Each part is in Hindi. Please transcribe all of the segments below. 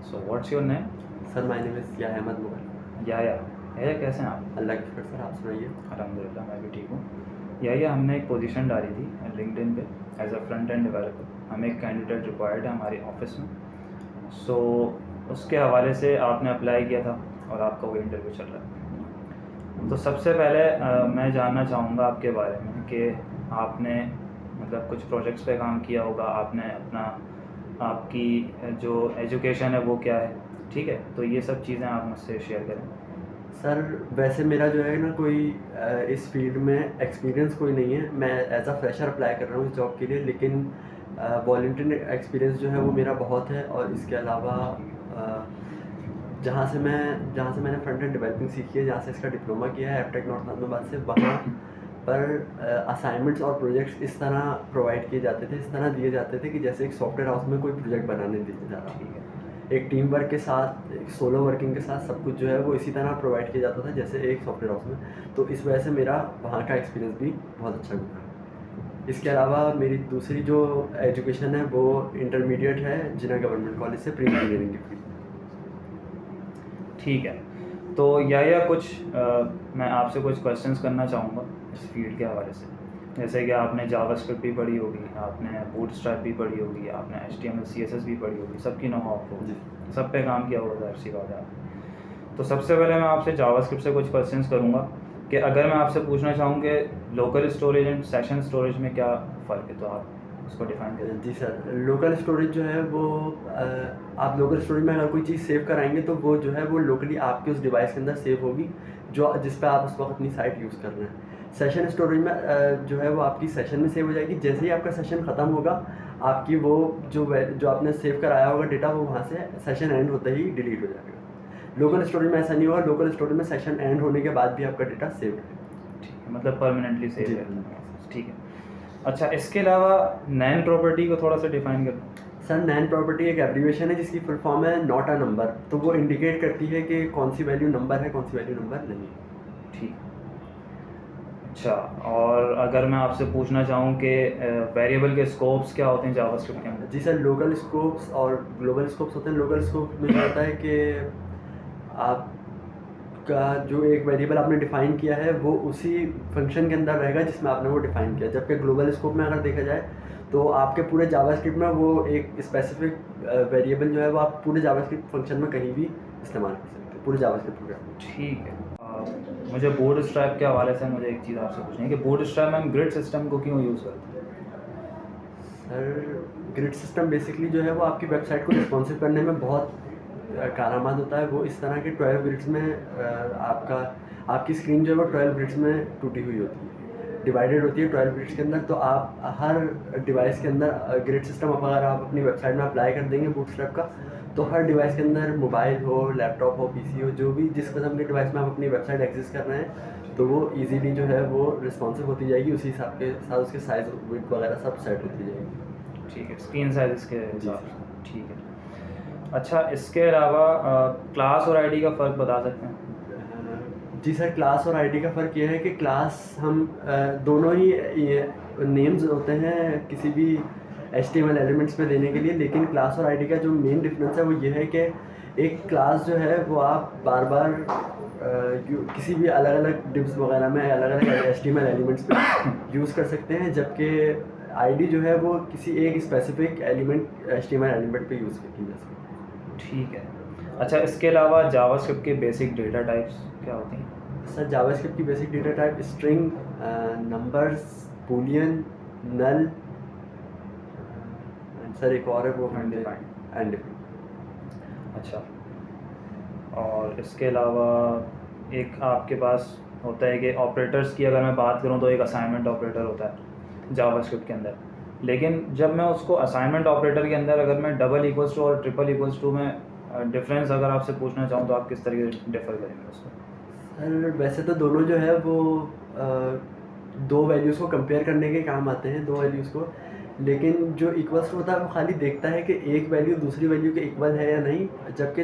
So what's your name? Sir my name is या अहमद मुगल। या कैसे हैं आप? अल्लाह की शुक्र सर, आप सुनाइए। अल्हम्दुलिल्लाह मैं भी ठीक हूँ। या हमने एक पोजीशन डाली थी लिंक्डइन पे as a front end developer. हमें एक कैंडिडेट रिक्वायर्ड है हमारी ऑफिस में। सो उसके हवाले से आपने अप्लाई किया था और आपका वो इंटरव्यू चल रहा है। तो सबसे पहले मैं जानना चाहूँगा आपके बारे में कि आपने मतलब कुछ प्रोजेक्ट्स पे काम किया होगा, आपने अपना आपकी जो एजुकेशन है वो क्या है, ठीक है? तो ये सब चीज़ें आप मुझसे शेयर करें। सर वैसे मेरा जो है ना कोई इस फील्ड में एक्सपीरियंस कोई नहीं है। मैं एज अ फ्रेशर अप्लाई कर रहा हूँ इस जॉब के लिए, लेकिन वॉलंटियर एक्सपीरियंस जो है वो मेरा बहुत है। और इसके अलावा जहाँ से मैंने फ्रंट एंड डेवलपिंग सीखी है, जहाँ से इसका डिप्लोमा किया है एफटेक नॉर्थ नाज़िमाबाद से, वहाँ पर असाइनमेंट्स और प्रोजेक्ट्स इस तरह प्रोवाइड किए जाते थे, इस तरह दिए जाते थे कि जैसे एक सॉफ्टवेयर हाउस में कोई प्रोजेक्ट बनाने दिया जा रहा है। एक टीम वर्क के साथ, एक सोलो वर्किंग के साथ सब कुछ जो है वो इसी तरह प्रोवाइड किया जाता था जैसे एक सॉफ्टवेयर हाउस में। तो इस वजह से मेरा वहाँ का एक्सपीरियंस भी बहुत अच्छा गुजरा। इसके अलावा मेरी दूसरी जो एजुकेशन है वो इंटरमीडिएट है जिना गवर्नमेंट कॉलेज से, प्री इंजीनियरिंग की फील्ड। ठीक है। तो कुछ मैं आपसे कुछ क्वेश्चंस करना चाहूँगा इस फील्ड के हवाले से। जैसे कि आपने जावास्क्रिप्ट भी पढ़ी होगी, आपने बूटस्ट्रैप भी पढ़ी होगी, आपने HTML CSS भी पढ़ी होगी, सबकी नो आपको जी सब पे काम किया होगा, ज़ाहिर सी बात है। तो सबसे पहले मैं आपसे जावास्क्रिप्ट से कुछ क्वेश्चंस करूँगा कि अगर मैं आपसे पूछना चाहूँ कि local storage and session storage में क्या फ़र्क है, तो आप उसको डिफाइन करें। जी सर, लोकल स्टोरेज जो है वो आप लोकल स्टोरेज में अगर कोई चीज़ सेव कराएंगे तो वो जो है वो लोकली आपके उस डिवाइस के अंदर सेव होगी जो जिस पे आप उस वक्त अपनी साइट यूज़ कर रहे हैं। सेशन स्टोरेज में जो है वो आपकी सेशन में सेव हो जाएगी। जैसे ही आपका सेशन ख़त्म होगा, आपकी वो जो आपने सेव कराया होगा डेटा, वो वहाँ से सेशन एंड होते ही डिलीट हो जाएगा। लोकल स्टोरेज में ऐसा नहीं होगा। लोकल स्टोरेज में सेशन एंड होने के बाद भी आपका डेटा सेव रहेगा। ठीक है, मतलब परमानेंटली सेव जी। है। ठीक है। अच्छा, इसके अलावा नैन प्रॉपर्टी को थोड़ा सा डिफाइन कर दो। सर नैन प्रॉपर्टी एक एब्रीविएशन है जिसकी फुल फॉर्म है नॉट अ नंबर। तो वो इंडिकेट करती है कि कौन सी वैल्यू नंबर है, कौन सी वैल्यू नंबर नहीं है। ठीक। अच्छा, और अगर मैं आपसे पूछना चाहूँ कि वेरिएबल के स्कोप्स क्या होते हैं जावास्क्रिप्ट के अंदर? जी सर, लोकल स्कोप्स और ग्लोबल स्कोप्स होते हैं। लोकल स्कोप में ये होता है कि आपका जो एक वेरिएबल आपने डिफ़ाइन किया है वो उसी फंक्शन के अंदर रहेगा जिसमें आपने वो डिफ़ाइन किया। जबकि ग्लोबल स्कोप में अगर देखा जाए तो आपके पूरे जावास्क्रिप्ट में वो एक स्पेसिफिक वेरिएबल जो है वो आप पूरे जावास्क्रिप्ट फंक्शन में कहीं भी इस्तेमाल कर सकते हैं, पूरे जावास्क्रिप्ट प्रोग्राम में। ठीक है। मुझे बूटस्ट्रैप के हवाले से मुझे एक चीज़ आपसे पूछनी है कि बूटस्ट्रैप में हम ग्रिड सिस्टम को क्यों यूज़ करते हैं? सर ग्रिड सिस्टम बेसिकली जो है वो आपकी वेबसाइट को रिस्पॉन्सिव करने में बहुत कारआमद होता है। वो इस तरह के 12 ग्रिड्स में आपकी स्क्रीन जो है वो 12 ग्रिड्स में टूटी हुई होती है, डिवाइडेड होती है 12 ग्रिड्स के अंदर। तो आप हर डिवाइस के अंदर ग्रिड सिस्टम अगर आप अपनी वेबसाइट में अप्लाई कर देंगे बूटस्ट्रैप का, तो हर डिवाइस के अंदर, मोबाइल हो, लैपटॉप हो, PC हो, जो भी जिस किस्म के डिवाइस में आप अपनी वेबसाइट एक्सेस कर रहे हैं, तो वो ईजीली जो है वो रिस्पॉन्सिव होती जाएगी। उसी हिसाब के साथ उसके साइज, विड्थ वगैरह सब सेट होती जाएगी। ठीक है, स्क्रीन साइज इसके हिसाब से। ठीक है। अच्छा, इसके अलावा क्लास और आईडी का फ़र्क बता सकते हैं? जी सर, क्लास और आईडी का फ़र्क ये है कि क्लास हम दोनों ही नेम्स होते हैं किसी भी HTML एलिमेंट्स में देने के लिए, लेकिन क्लास और आईडी का जो मेन डिफरेंस है वो ये है कि एक क्लास जो है वो आप बार बार किसी भी अलग अलग डिव्स वगैरह में अलग अलग HTML एलिमेंट्स पे यूज़ कर सकते हैं, जबकि आईडी जो है वो किसी एक स्पेसिफिक HTML एलिमेंट पे यूज़ की जा सकती है। ठीक है। अच्छा, इसके अलावा जावास्क्रिप्ट के बेसिक डेटा टाइप्स क्या होती हैं? सर जावास्क्रिप्ट की basic data type string, numbers, boolean, null, sir एक और है वो अनडिफाइंड। अच्छा, और इसके अलावा एक आपके पास होता है कि ऑपरेटर्स की अगर मैं बात करूं तो एक असाइनमेंट ऑपरेटर होता है जावास्क्रिप्ट के अंदर। लेकिन जब मैं उसको असाइनमेंट ऑपरेटर के अंदर अगर मैं डबल इक्वल्स टू और ट्रिपल इक्वल्स टू में डिफरेंस अगर आपसे पूछना चाहूँ तो आप किस तरीके से डिफर करेंगे उसको? सर वैसे तो दोनों जो है वो दो वैल्यूज़ को कंपेयर करने के काम आते हैं, दो वैल्यूज़ को। लेकिन जो इक्वल्स होता है वो खाली देखता है कि एक वैल्यू दूसरी वैल्यू के इक्वल है या नहीं। जबकि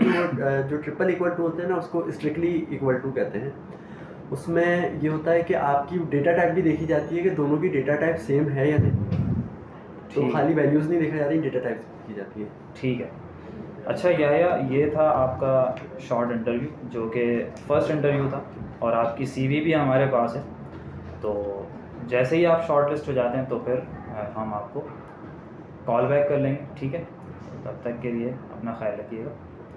जो ट्रिपल इक्वल टू होते हैं ना, उसको स्ट्रिक्टली इक्वल टू कहते हैं। उसमें ये होता है कि आपकी डेटा टाइप भी देखी जाती है कि दोनों की डेटा टाइप सेम है या नहीं। तो खाली वैल्यूज़ नहीं देखा जा रही, डेटा टाइप की जाती है। ठीक है। अच्छा याया, ये था आपका शॉर्ट इंटरव्यू जो कि फ़र्स्ट इंटरव्यू था, और आपकी सीवी भी हमारे पास है। तो जैसे ही आप शॉर्ट लिस्ट हो जाते हैं तो फिर हम आपको कॉल बैक कर लेंगे, ठीक है? तब तक के लिए अपना ख्याल रखिएगा।